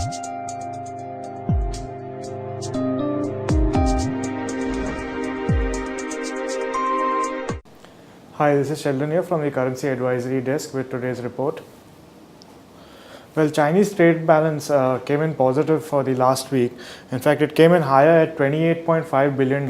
Hi, this is Sheldon here from the Currency Advisory Desk with today's report. Well, Chinese trade balance came in positive for the last week. In fact, it came in higher at $28.5 billion.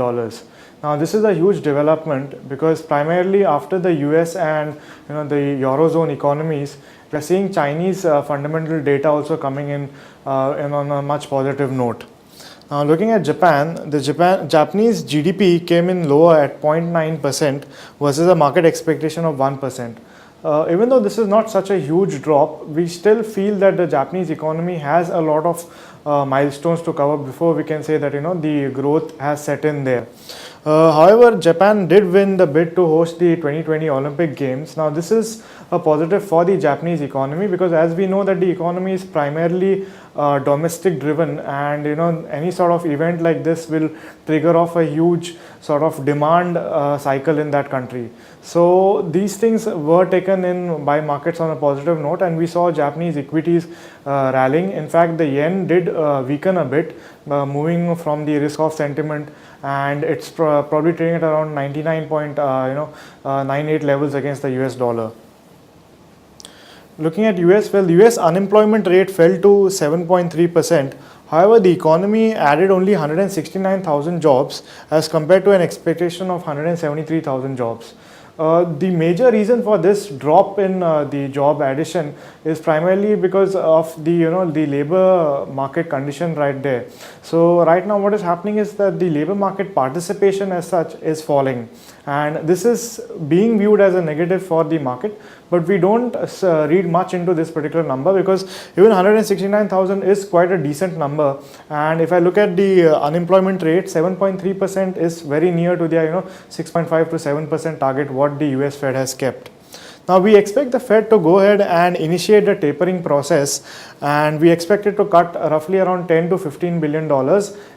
Now, this is a huge development because primarily after the US and the Eurozone economies, we are seeing Chinese fundamental data also coming in on a much positive note. Now, looking at Japan, the Japanese GDP came in lower at 0.9% versus a market expectation of 1%. Even though this is not such a huge drop, we still feel that the Japanese economy has a lot of milestones to cover before we can say that the growth has set in there. However, Japan did win the bid to host the 2020 Olympic Games. Now, this is a positive for the Japanese economy because as we know that the economy is primarily domestic driven, and any sort of event like this will trigger off a huge sort of demand cycle in that country. So these things were taken in by markets on a positive note, and we saw Japanese equities rallying. In fact, the yen did weaken a bit, moving from the risk off sentiment, and it's probably trading at around 99.98 levels against the US dollar. Looking at US, well, the US unemployment rate fell to 7.3%. However, the economy added only 169,000 jobs as compared to an expectation of 173,000 jobs. The major reason for this drop in the job addition is primarily because of the the labor market condition right there. So right now what is happening is that the labor market participation as such is falling, and this is being viewed as a negative for the market, but we don't read much into this particular number because even 169,000 is quite a decent number. And if I look at the unemployment rate, 7.3% is very near to the 6.5 to 7% target what the US Fed has kept. Now, we expect the Fed to go ahead and initiate the tapering process, and we expect it to cut roughly around $10 to $15 billion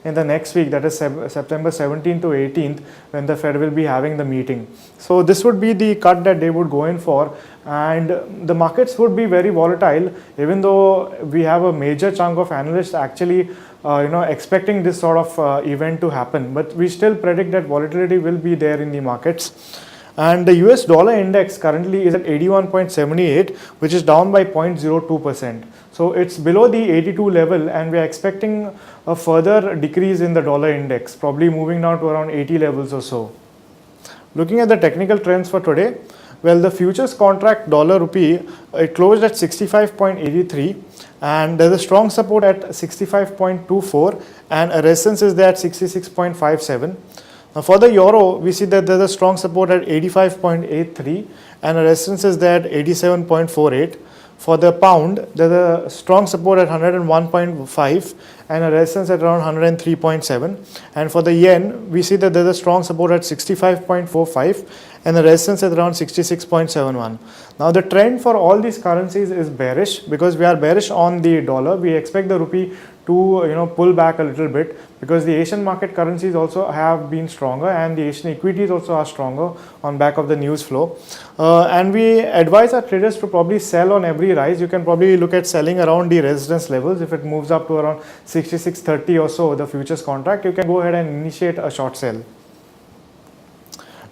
in the next week, that is September 17th to 18th, when the Fed will be having the meeting. So this would be the cut that they would go in for, and the markets would be very volatile, even though we have a major chunk of analysts actually expecting this sort of event to happen, but we still predict that volatility will be there in the markets. And the US dollar index currently is at 81.78, which is down by 0.02%. So it's below the 82 level, and we are expecting a further decrease in the dollar index, probably moving down to around 80 levels or so. Looking at the technical trends for today, well, the futures contract dollar rupee, it closed at 65.83, and there's a strong support at 65.24, and a resistance is there at 66.57. Now, for the euro, we see that there's a strong support at 85.83 and a resistance is there at 87.48. For the pound, there's a strong support at 101.5 and a resistance at around 103.7. And for the yen, we see that there's a strong support at 65.45 and a resistance at around 66.71. Now, the trend for all these currencies is bearish because we are bearish on the dollar. We expect the rupee to pull back a little bit because the Asian market currencies also have been stronger and the Asian equities also are stronger on back of the news flow. And we advise our traders to probably sell on every rise. You can probably look at selling around the resistance levels. If it moves up to around 66.30 or so, the futures contract, you can go ahead and initiate a short sell.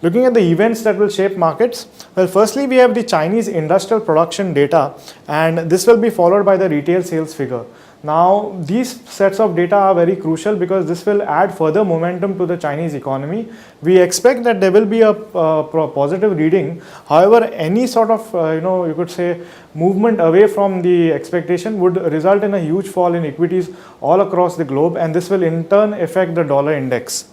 Looking at the events that will shape markets, well, firstly, we have the Chinese industrial production data, and this will be followed by the retail sales figure. Now, these sets of data are very crucial because this will add further momentum to the Chinese economy. We expect that there will be a positive reading. However, any sort of, you could say, movement away from the expectation would result in a huge fall in equities all across the globe, and this will in turn affect the dollar index.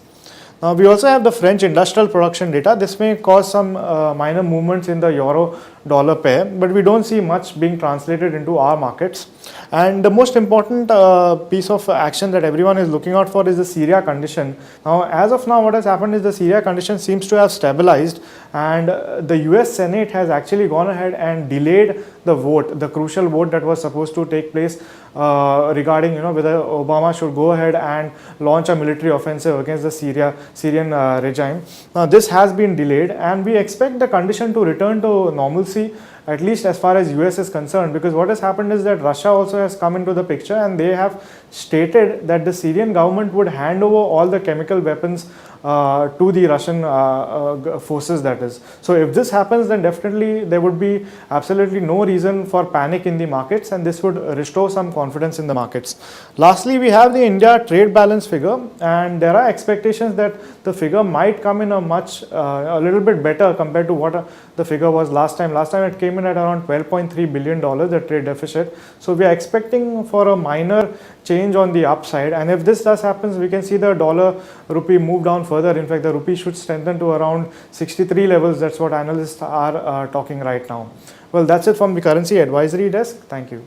Now, we also have the French industrial production data. This may cause some minor movements in the euro-dollar pair, but we don't see much being translated into our markets. And the most important piece of action that everyone is looking out for is the Syria condition. Now, as of now, what has happened is the Syria condition seems to have stabilized, and the US Senate has actually gone ahead and delayed the vote, the crucial vote that was supposed to take place regarding whether Obama should go ahead and launch a military offensive against the Syrian regime. Now, this has been delayed, and we expect the condition to return to normalcy at least as far as US is concerned, because what has happened is that Russia also has come into the picture, and they have stated that the Syrian government would hand over all the chemical weapons to the Russian forces, that is. So if this happens, then definitely there would be absolutely no reason for panic in the markets, and this would restore some confidence in the markets. Lastly, we have the India trade balance figure, and there are expectations that the figure might come in a little bit better compared to what the figure was last time. Last time it came in at around $12.3 billion, the trade deficit. So we are expecting for a minor change on the upside, and if this does happen, we can see the dollar rupee move down further. In fact, the rupee should strengthen to around 63 levels. That's what analysts are talking right now. Well, that's it from the currency advisory desk. Thank you.